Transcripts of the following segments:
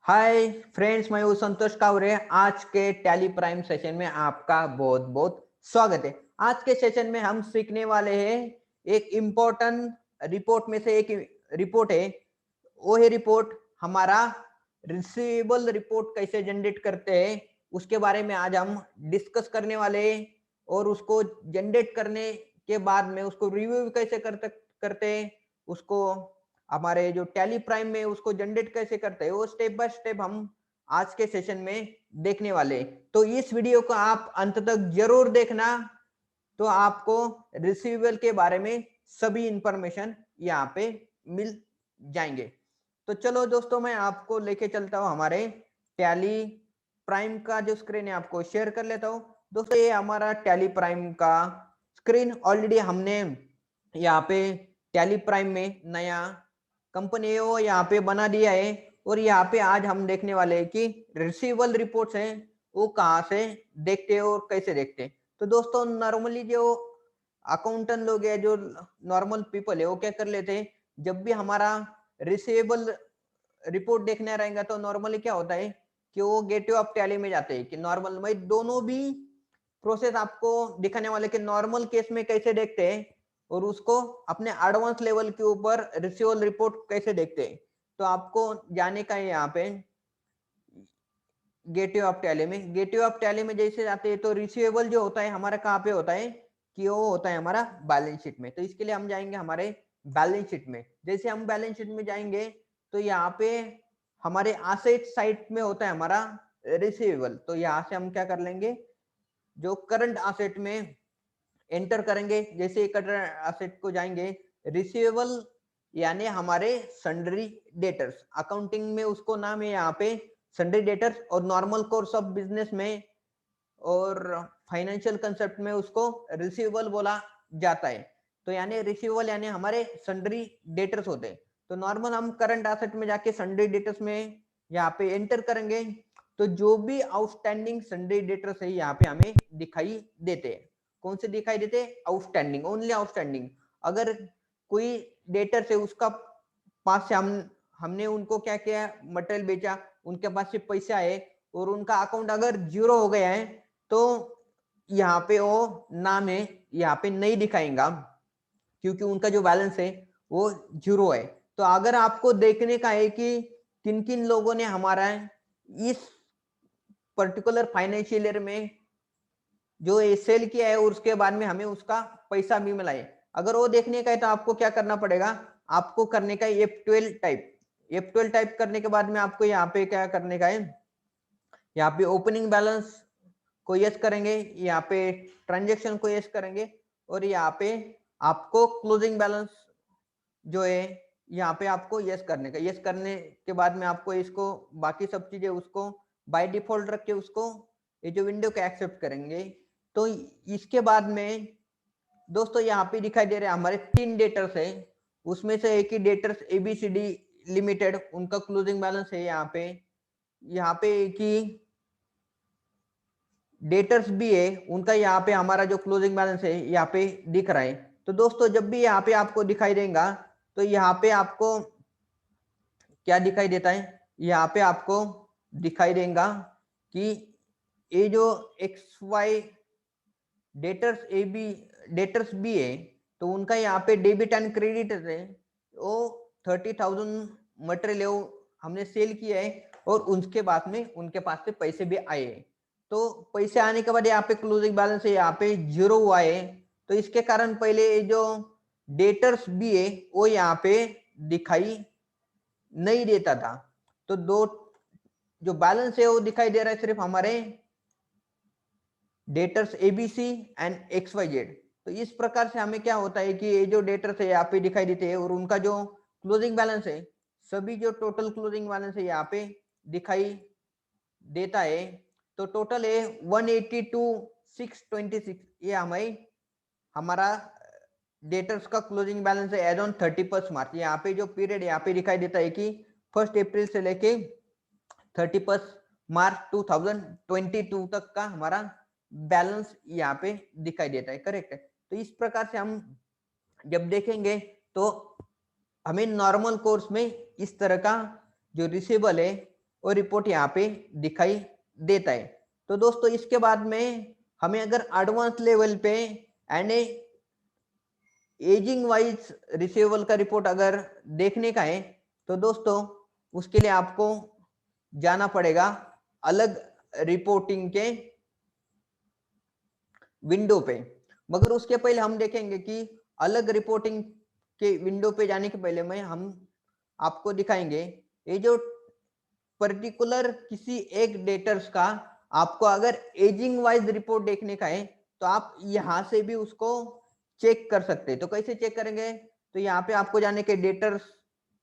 Hi friends, मैं हूँ संतोष कावरे। आज के टैली प्राइम सेशन में आपका बहुत बहुत स्वागत है। आज के सेशन में हम सीखने वाले हैं एक इम्पोर्टेंट रिपोर्ट में से एक रिपोर्ट है। वो है रिपोर्ट हमारा रिसीवेबल रिपोर्ट कैसे जनरेट करते हैं, उसके बारे में आज हम डिस्कस करने वाले हैं। और उसको जनरेट करने के बाद में उसको रिव्यू कैसे करते हैं, उसको हमारे जो टैली प्राइम में उसको जनरेट कैसे करते हैं, वो स्टेप बाय स्टेप हम आज के सेशन में देखने वाले हैं। तो इस वीडियो को आप अंत तक जरूर देखना, तो आपको रिसीवेबल के बारे में सभी इंफॉर्मेशन यहाँ पे मिल जाएंगे। तो चलो दोस्तों, मैं आपको लेके चलता हूँ हमारे टैली प्राइम का जो स्क्रीन है, आपको शेयर कर लेता हूँ। दोस्तों, ये हमारा टैली प्राइम का स्क्रीन ऑलरेडी हमने यहाँ पे टैली प्राइम में नया कंपनी है वो यहाँ पे बना दिया है। और यहाँ पे आज हम देखने वाले हैं कि रिसीवेबल रिपोर्ट्स हैं वो कहाँ से देखते हैं और कैसे देखते हैं। तो दोस्तों, नॉर्मली जो अकाउंटेंट लोग है, जो नॉर्मल पीपल है, वो क्या कर लेते हैं, जब भी हमारा रिसीवेबल रिपोर्ट देखने रहेगा तो नॉर्मली क्या होता है कि वो गेटवे ऑफ टैली में जाते हैं कि नॉर्मल में दोनों भी प्रोसेस आपको दिखाने वाले कि नॉर्मल केस में कैसे देखते हैं और उसको अपने एडवांस लेवल के ऊपर रिसीवेबल रिपोर्ट कैसे देखते हैं। तो आपको जाने का है यहाँ पे गेटवे ऑफ टैली में। गेटवे ऑफ टैली में जैसे जाते हैं तो रिसीवेबल जो होता है हमारा कहाँ पे होता है कि वो होता है हमारा बैलेंस शीट में। तो इसके लिए हम जाएंगे हमारे बैलेंस शीट में। जैसे हम बैलेंस शीट में जाएंगे तो यहाँ पे हमारे एसेट साइड में होता है हमारा रिसीवेबल। तो यहाँ से हम क्या कर लेंगे, जो करंट एसेट में एंटर करेंगे। जैसे करंट एसेट को जाएंगे, रिसीवेबल यानी हमारे सन्ड्री डेटर्स, अकाउंटिंग में उसको नाम है यहाँ पे सन्ड्री डेटर्स, और नॉर्मल कोर्स ऑफ बिजनेस में और फाइनेंशियल कंसेप्ट में उसको रिसीवेबल बोला जाता है। तो यानी रिसीवेबल यानी हमारे सन्ड्री डेटर्स होते हैं। तो नॉर्मल हम करंट एसेट में जाके सन्ड्री डेटर्स में यहाँ पे एंटर करेंगे तो जो भी आउटस्टैंडिंग सन्ड्री डेटर्स है यहाँ पे हमें दिखाई देते हैं। कौन से दिखाई देते हैं? Outstanding, only outstanding. अगर कोई डेटर से उसका पास से हमने उनको क्या किया, मटेरियल बेचा, उनके पास से पैसे आए और उनका अकाउंट अगर जीरो हो गया है तो यहाँ पे वो नाम है यहाँ पे नहीं दिखाएगा, क्योंकि उनका जो बैलेंस है वो जीरो है। तो अगर आपको देखने का है कि किन किन लोगों ने हमारा इस पर्टिकुलर फाइनेंशियल ईयर में जो ये सेल किया है और उसके बाद में हमें उसका पैसा भी मिला है, अगर वो देखने का है तो आपको क्या करना पड़ेगा, आपको करने का F12 टाइप। F12 टाइप करने के बाद में आपको यहाँ पे क्या करने का है, यहाँ पे ओपनिंग बैलेंस को यस करेंगे, यहाँ पे ट्रांजेक्शन को यस करेंगे, और यहाँ पे आपको क्लोजिंग बैलेंस जो है यहाँ पे आपको यस करने का। यस करने के बाद में आपको इसको बाकी सब चीजें उसको बाय डिफॉल्ट रख के उसको ये जो विंडो को एक्सेप्ट करेंगे। तो इसके बाद में दोस्तों यहाँ पे दिखाई दे रहे हैं हमारे 3 डेटर्स है, उसमें से एक ही डेटर्स ABCD लिमिटेड, उनका क्लोजिंग बैलेंस है यहाँ पे एक ही डेटर्स भी है, उनका यहाँ पे हमारा जो क्लोजिंग बैलेंस है यहाँ पे दिख रहा है। तो दोस्तों, जब भी यहाँ पे आपको दिखाई देगा तो यहाँ पे आपको क्या दिखाई देता है, यहाँ पे आपको दिखाई देगा कि ये जो XY डेटर्स भी है, तो उनका यहाँ पे डेबिट एंड क्रेडिट है, वो 30,000 मटेरियल हमने सेल किया है और उसके बाद में उनके पास से पैसे भी आए हैं। तो पैसे आने के बाद यहाँ पे क्लोजिंग बैलेंस है यहाँ पे जीरो हुआ है। तो इसके कारण पहले जो डेटर्स भी है वो यहाँ पे दिखाई नहीं देता था। तो दो जो बैलेंस है वो दिखाई दे रहा है सिर्फ हमारे डेटर्स ABC एंड XYZ। तो इस प्रकार से हमें क्या होता है कि ये जो डेटर्स है यहाँ पे दिखाई देते हैं और उनका जो क्लोजिंग बैलेंस है, सभी जो टोटल क्लोजिंग बैलेंस है यहाँ पे दिखाई देता है। तो टोटल है 182,626, ये हमारा डेटर्स का क्लोजिंग बैलेंस है एज ऑन 31 मार्च। यहाँ पे जो पीरियड यहाँ पे दिखाई देता है कि 1 अप्रैल से लेके 31 मार्च 2022 तक का हमारा बैलेंस यहाँ पे दिखाई देता है। करेक्ट है। तो इस प्रकार से हम जब देखेंगे तो हमें नॉर्मल कोर्स में इस तरह का जो रिसीवेबल है और रिपोर्ट यहाँ पे दिखाई देता है। तो दोस्तों इसके बाद में हमें अगर एडवांस लेवल पे एंड एजिंग वाइज रिसीवेबल का रिपोर्ट अगर देखने का है तो दोस्तों उसके लिए आपको जाना पड़ेगा अलग रिपोर्टिंग के विंडो पे। मगर उसके पहले हम देखेंगे कि अलग रिपोर्टिंग के विंडो पे जाने के पहले में हम आपको दिखाएंगे ये जो पर्टिकुलर किसी एक डेटर्स का आपको अगर एजिंग वाइज रिपोर्ट देखने का है तो आप यहां से भी उसको चेक कर सकते हैं। तो कैसे चेक करेंगे, तो यहाँ पे आपको जाने के डेटर्स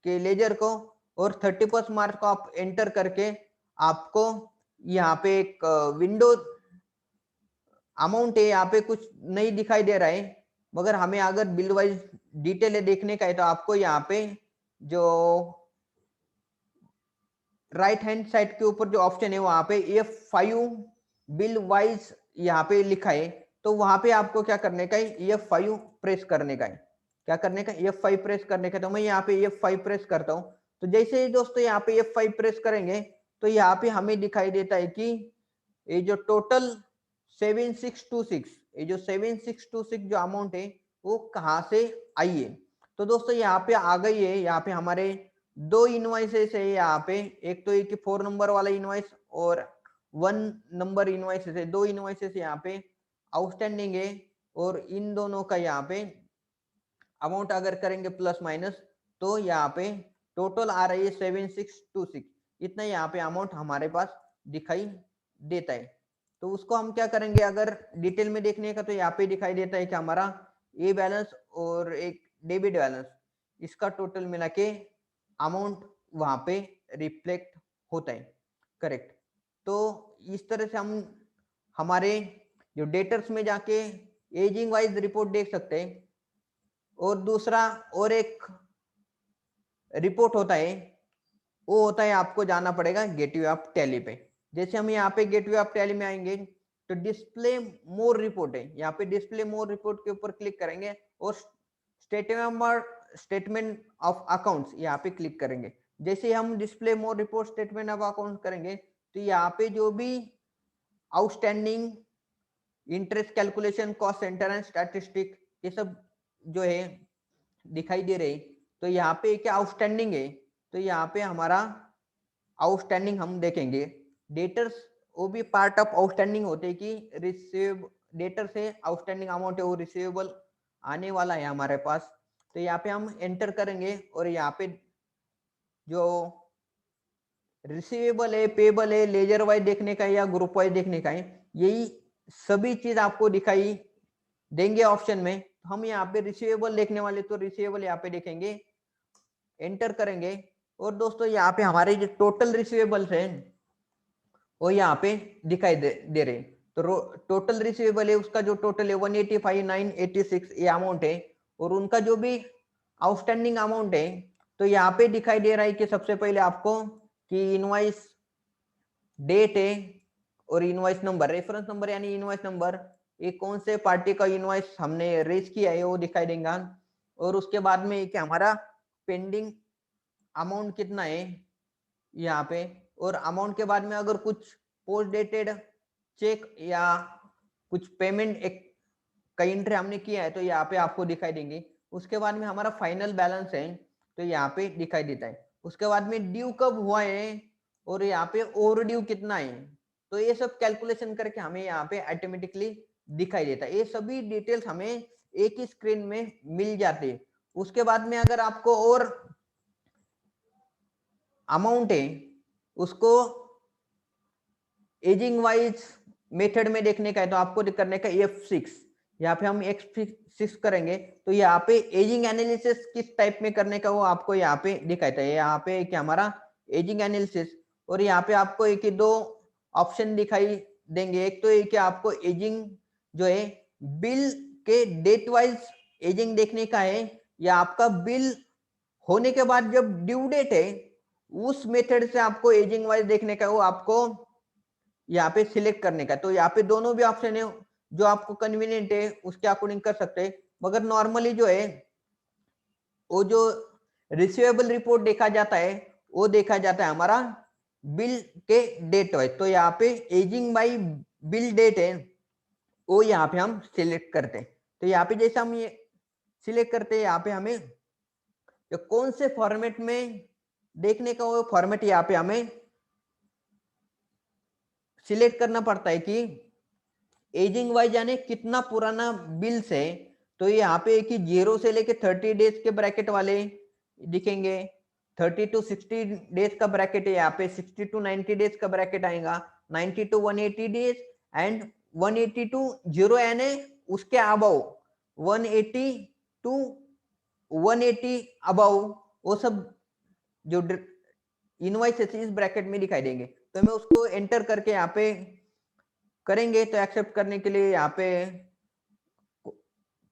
के लेजर को और 31 मार्च को आप एंटर करके आपको यहाँ पे एक विंडो अमाउंट है, यहाँ पे कुछ नहीं दिखाई दे रहा है, मगर हमें अगर बिल वाइज डिटेल देखने का है तो आपको यहाँ पे जो राइट हैंड साइड के ऊपर जो ऑप्शन है वहां पे F5 बिल वाइज यहाँ पे लिखा है, तो वहां पे आपको क्या करने का है, F5 प्रेस करने का है। क्या करने का, F5 प्रेस करने का। तो मैं यहाँ पे F5 प्रेस करता हूँ। तो जैसे ही दोस्तों यहाँ पे F5 प्रेस करेंगे तो यहाँ पे हमें दिखाई देता है कि ये जो टोटल 7626, ये जो 7626 जो अमाउंट है वो कहाँ से आई है। तो दोस्तों यहाँ पे आ गई है, यहाँ पे हमारे दो इनवॉइसेस है यहाँ पे, एक तो एक 4 नंबर वाला इनवॉइस और 1 नंबर इनवॉइसेस है। दो इनवॉइसेस यहाँ पे आउटस्टैंडिंग है और इन दोनों का यहाँ पे अमाउंट अगर करेंगे प्लस माइनस तो यहाँ पे टोटल आ रही है 7626। इतना यहाँ पे अमाउंट हमारे पास दिखाई देता है। तो उसको हम क्या करेंगे, अगर डिटेल में देखने का तो यहाँ पे दिखाई देता है कि हमारा ए बैलेंस और एक डेबिट बैलेंस, इसका टोटल मिला के अमाउंट वहां पे रिफ्लेक्ट होता है। करेक्ट। तो इस तरह से हम हमारे जो डेटर्स में जाके एजिंग वाइज रिपोर्ट देख सकते हैं। और दूसरा और एक रिपोर्ट होता है, वो होता है आपको जाना पड़ेगा गेटवे ऑफ टैली पे। जैसे हम यहाँ पे गेटवे ऑफ टैली में आएंगे तो डिस्प्ले मोर रिपोर्ट है, यहाँ पे डिस्प्ले मोर रिपोर्ट के ऊपर क्लिक करेंगे और स्टेटमेंट ऑफ अकाउंट्स यहाँ पे क्लिक करेंगे। जैसे हम display more report statement of account करेंगे तो यहाँ पे जो भी outstanding interest calculation cost centre and statistic ये सब जो है दिखाई दे रही। तो यहाँ पे क्या आउटस्टैंडिंग है, तो यहाँ पे हमारा आउटस्टैंडिंग हम देखेंगे। डेटर्स वो भी पार्ट ऑफ आउटस्टैंडिंग होते हैं कि रिसीव डेटर से आउटस्टैंडिंग अमाउंट है वो रिसीवेबल आने वाला है हमारे पास। तो यहाँ पे हम एंटर करेंगे और यहाँ पे जो रिसीवेबल है, पेबल है, लेजर वाइज देखने का है या ग्रुप वाइज देखने का है, यही सभी चीज आपको दिखाई देंगे ऑप्शन में। हम यहाँ पे रिसीवेबल देखने वाले तो रिसीवेबल यहाँ पे देखेंगे, एंटर करेंगे और दोस्तों यहाँ पे हमारे जो टोटल रिसीवेबल्स हैं वो यहाँ पे दिखाई दे रहे। तो टोटल रिसीवेबल है उसका जो टोटल है 185,986 ये अमाउंट है। और उनका जो भी आउटस्टैंडिंग अमाउंट है तो यहाँ पे दिखाई दे रहा है कि सबसे पहले आपको कि इनवॉइस डेट है और इनवॉइस नंबर, रेफरेंस नंबर यानी इनवॉइस नंबर, ये कौन से पार्टी का इनवॉइस हमने रेज किया है वो दिखाई देगा। और उसके बाद में कि हमारा पेंडिंग अमाउंट कितना है यहाँ पे, और अमाउंट के बाद में अगर कुछ पोस्ट डेटेड चेक या कुछ पेमेंट एक कई एंट्री हमने किया है तो यहाँ पे आपको दिखाई देंगे। उसके बाद में हमारा फाइनल बैलेंस है तो यहाँ पे दिखाई देता है। उसके बाद में ड्यू कब हुआ है और यहाँ पे ओवर ड्यू कितना है, तो ये सब कैलकुलेशन करके हमें यहाँ पे ऑटोमेटिकली दिखाई देता है। ये सभी डिटेल्स हमें एक ही स्क्रीन में मिल जाते हैं। उसके बाद में अगर आपको और अमाउंट है उसको एजिंग वाइज मेथड में देखने का है तो आपको करने का F6। यहाँ पे हम F6 करेंगे तो यहाँ पे एजिंग एनालिसिस किस टाइप में करने का वो आपको यहाँ पे दिखाता है। यहाँ पे क्या हमारा एजिंग एनालिसिस, और यहाँ पे आपको एक ही दो ऑप्शन दिखाई देंगे। एक तो एक आपको एजिंग जो है बिल के डेट वाइज एजिंग देखने का है, या आपका बिल होने के बाद जब ड्यू डेट है उस मेथड से आपको एजिंग वाइज देखने का, वो आपको यहाँ पे सिलेक्ट करने का। तो यहाँ पे दोनों भी ऑप्शन है, जो आपको कन्वीनियंट है उसके अकॉर्डिंग कर सकते हैं। मगर नॉर्मली जो है वो जो रिसीवेबल रिपोर्ट देखा जाता है वो देखा जाता है हमारा बिल के डेट वाइज, तो यहाँ पे एजिंग बाई बिल डेट है वो यहाँ पे हम सिलेक्ट करते हैं। तो यहाँ पे जैसे हम ये सिलेक्ट करते हैं, यहाँ पे हमें जो कौन से फॉर्मेट में देखने का वो फॉर्मेट यहाँ पे हमें सिलेक्ट करना पड़ता है कि एजिंग वाइज यानी कितना पुराना बिल्स है। तो यहाँ पे कि 0 से लेके 30 डेज के ब्रैकेट वाले दिखेंगे, 30 टू 60 डेज का ब्रैकेट है, यहाँ पे 60 टू 90 डेज का ब्रैकेट आएगा, 90 टू 180 डेज एंड 180 टू 0 यानी उसके अबव, 180 टू 180 अबव, वो सब जो इनवॉइसेस इस ब्रैकेट में दिखाई देंगे। तो हमें उसको एंटर करके यहाँ पे करेंगे। तो एक्सेप्ट करने के लिए यहाँ पे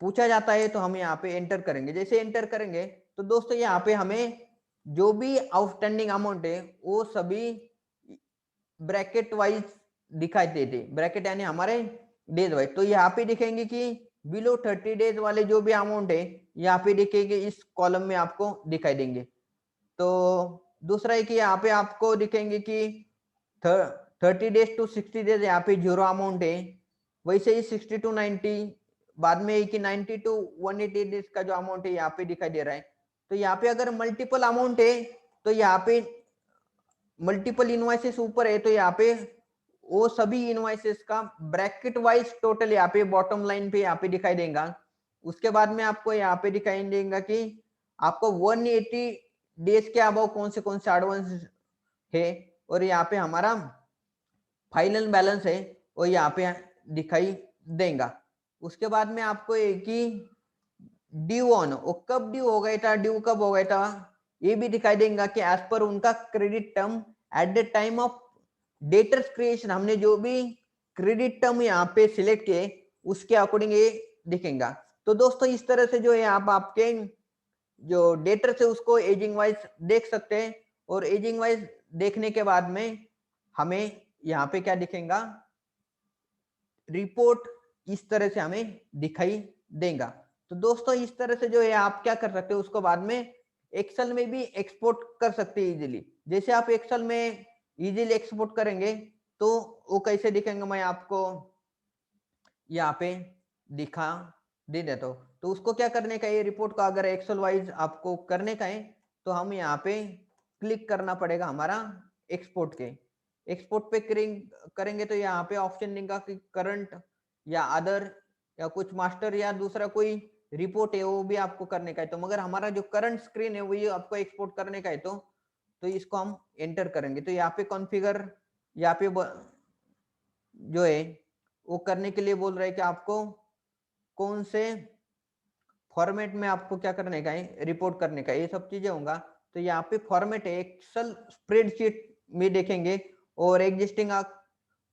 पूछा जाता है, तो हम यहाँ पे एंटर करेंगे। जैसे एंटर करेंगे तो दोस्तों यहाँ पे हमें जो भी आउटस्टैंडिंग अमाउंट है वो सभी ब्रैकेट वाइज दिखाई देते, ब्रैकेट यानी हमारे डेज वाइज। तो यहाँ पे दिखेंगे कि बिलो 30 डेज वाले जो भी अमाउंट है यहाँ पे दिखेंगे, इस कॉलम में आपको दिखाई देंगे। तो दूसरा है कि यहाँ पे आपको दिखेंगे कि 30 डेज टू 60 डेज यहाँ पे 0 अमाउंट है, वैसे ही 60 टू 90 बाद में कि 90 टू 180 डेज का जो अमाउंट है यहाँ पे दिखाई दे रहा है। तो यहाँ पे अगर मल्टीपल अमाउंट है तो यहाँ पे मल्टीपल इनवॉइसेस ऊपर है, तो यहाँ पे वो सभी इनवॉइसेस का ब्रैकेट वाइज टोटल यहाँ पे बॉटम लाइन पे यहाँ पे दिखाई देगा। उसके बाद में आपको यहाँ पे दिखाई देगा कि आपको 180 डेज के अबव कौन से एडवांस है, और यहाँ पे हमारा फाइनल बैलेंस है वो यहाँ पे दिखाई देगा। उसके बाद में आपको एक ही ड्यू ऑन, वो कब ड्यू हो गया था, ड्यू कब हो गया था, ये भी दिखाई देगा कि एज पर उनका credit term at the time of debtors creation, हमने जो भी क्रेडिट टर्म यहाँ पे सिलेक्ट किए उसके अकॉर्डिंग ये दिखेगा। तो दोस्तों इस तरह से जो है आप आपके जो डेटर से उसको एजिंग वाइज देख सकते हैं, और एजिंग वाइज देखने के बाद में हमें यहाँ पे क्या दिखेगा, रिपोर्ट इस तरह से हमें दिखाई देगा। तो दोस्तों इस तरह से जो है आप क्या कर सकते हो, उसको बाद में एक्सेल में भी एक्सपोर्ट कर सकते हैं इजीली। जैसे आप एक्सेल में इजीली एक्सपोर्ट करेंगे तो वो कैसे दिखेंगे मैं आपको यहाँ पे दिखा दे देता हूँ। तो उसको क्या करने का, ये रिपोर्ट को अगर एक्सेल वाइज आपको करने का है तो हम यहाँ पे क्लिक करना पड़ेगा हमारा एक्सपोर्ट के, एक्सपोर्ट पे करेंगे तो यहाँ पे ऑप्शन देगा कि करंट या अदर या कुछ मास्टर या दूसरा कोई रिपोर्ट है वो भी आपको करने का है। तो मगर हमारा जो करंट स्क्रीन है वही आपको एक्सपोर्ट करने का है, तो इसको हम एंटर करेंगे। तो यहाँ पे कॉन्फ़िगर यहाँ पे जो है वो करने के लिए बोल रहा है कि आपको कौन से फॉर्मेट में आपको क्या करने का है, रिपोर्ट करने का, ये सब चीजें होगा। तो यहाँ पे फॉर्मेट है एक्सेल स्प्रेडशीट में देखेंगे, और एग्जिस्टिंग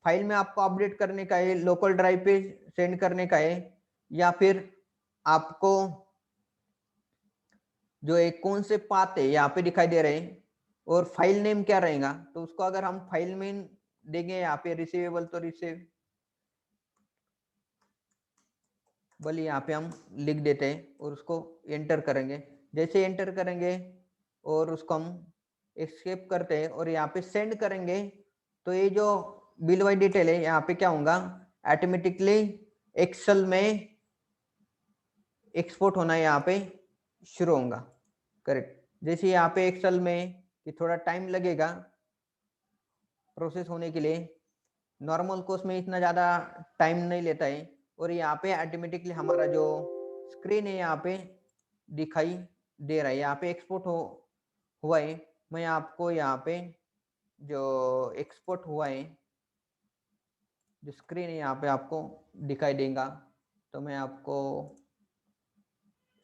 फाइल में आपको अपडेट करने का है, लोकल ड्राइव पे सेंड करने का है, या फिर आपको जो एक कौन से पाथ है यहाँ पे दिखाई दे रहे हैं, और फाइल नेम क्या रहेगा। तो उसको अगर हम फाइल में देंगे यहाँ पे रिसीवेबल, तो रिसीवेबल यहाँ पे हम लिख देते हैं और उसको एंटर करेंगे। जैसे एंटर करेंगे और उसको हम एस्केप करते हैं और यहाँ पे सेंड करेंगे, तो ये जो बिल वाई डिटेल है यहाँ पे क्या होगा, ऑटोमेटिकली एक्सेल में एक्सपोर्ट होना यहाँ पे शुरू होगा। करेक्ट। जैसे यहाँ पे एक्सेल में कि थोड़ा टाइम लगेगा प्रोसेस होने के लिए, नॉर्मल कोर्स में इतना ज़्यादा टाइम नहीं लेता है, और यहाँ पे ऑटोमेटिकली हमारा जो स्क्रीन है यहाँ पे दिखाई दे रहा है, यहाँ पे एक्सपोर्ट हुआ है। मैं आपको यहाँ पे जो एक्सपोर्ट हुआ है जो स्क्रीन है यहाँ पे आपको दिखाई देगा। तो मैं आपको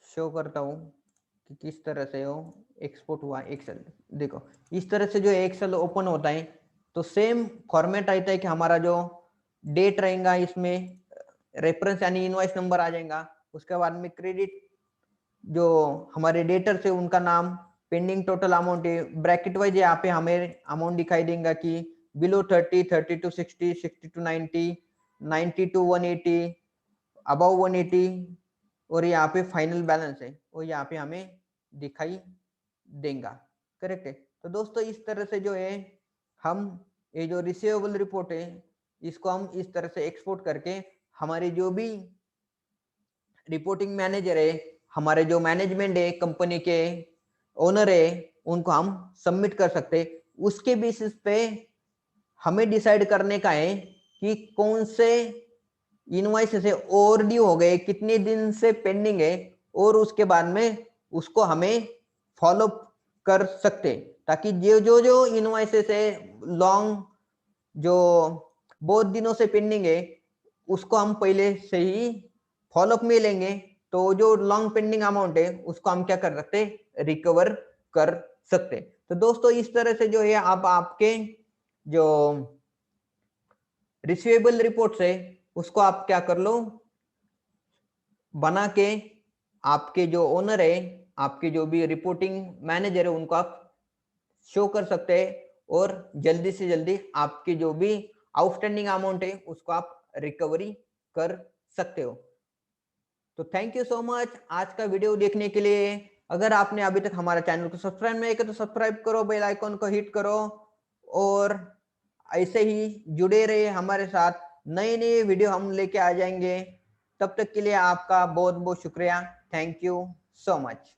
शो करता हूँ कि किस तरह से वो एक्सपोर्ट हुआ एक्सेल। देखो इस तरह से जो एक्सेल ओपन होता है तो सेम फॉर्मेट आता है कि हमारा जो डेट रहेगा इसमें रेफरेंस यानी इनवॉइस नंबर आ जाएगा, उसके बाद में क्रेडिट जो हमारे डेटर से उनका नाम, पेंडिंग टोटल अमाउंट है, ब्रैकेट वाइज यहाँ पे हमें अमाउंट दिखाई देगा कि below 30, 30 to 60, 60 to 90, 90 to 180, above 180, और यहाँ पे फाइनल बैलेंस है वो यहाँ पे हमें दिखाई देगा। करेक्ट है। तो दोस्तों इस तरह से जो है हम ये जो रिसीवेबल रिपोर्ट है इसको हम इस तरह से एक्सपोर्ट करके हमारी जो भी रिपोर्टिंग मैनेजर है, हमारे जो मैनेजमेंट है, कंपनी के ओनर है, उनको हम सबमिट कर सकते। उसके बेसिस पे हमें डिसाइड करने का है कि कौन से इनवॉइस से ओवरड्यू हो गए, कितने दिन से पेंडिंग है, और उसके बाद में उसको हमें फॉलो कर सकते, ताकि जो इनवॉइस से लॉन्ग, जो बहुत दिनों से पेंडिंग है, उसको हम पहले से ही फॉलोअप में लेंगे, तो जो लॉन्ग पेंडिंग अमाउंट है उसको हम क्या कर सकते, रिकवर कर सकते। तो दोस्तों इस तरह से जो है आप आपके जो रिसीवेबल रिपोर्ट्स है उसको आप क्या कर लो, बना के आपके जो ओनर है, आपके जो भी रिपोर्टिंग मैनेजर है, उनको आप शो कर सकते हैं, और जल्दी से जल्दी आपकी जो भी आउटस्टैंडिंग अमाउंट है उसको आप रिकवरी कर सकते हो। तो थैंक यू सो मच आज का वीडियो देखने के लिए। अगर आपने अभी तक हमारे चैनल को सब्सक्राइब नहीं किया तो सब्सक्राइब करो, बेल आइकन को हिट करो, और ऐसे ही जुड़े रहिए हमारे साथ। नए नए वीडियो हम लेके आ जाएंगे। तब तक के लिए आपका बहुत बहुत शुक्रिया। Thank you so much.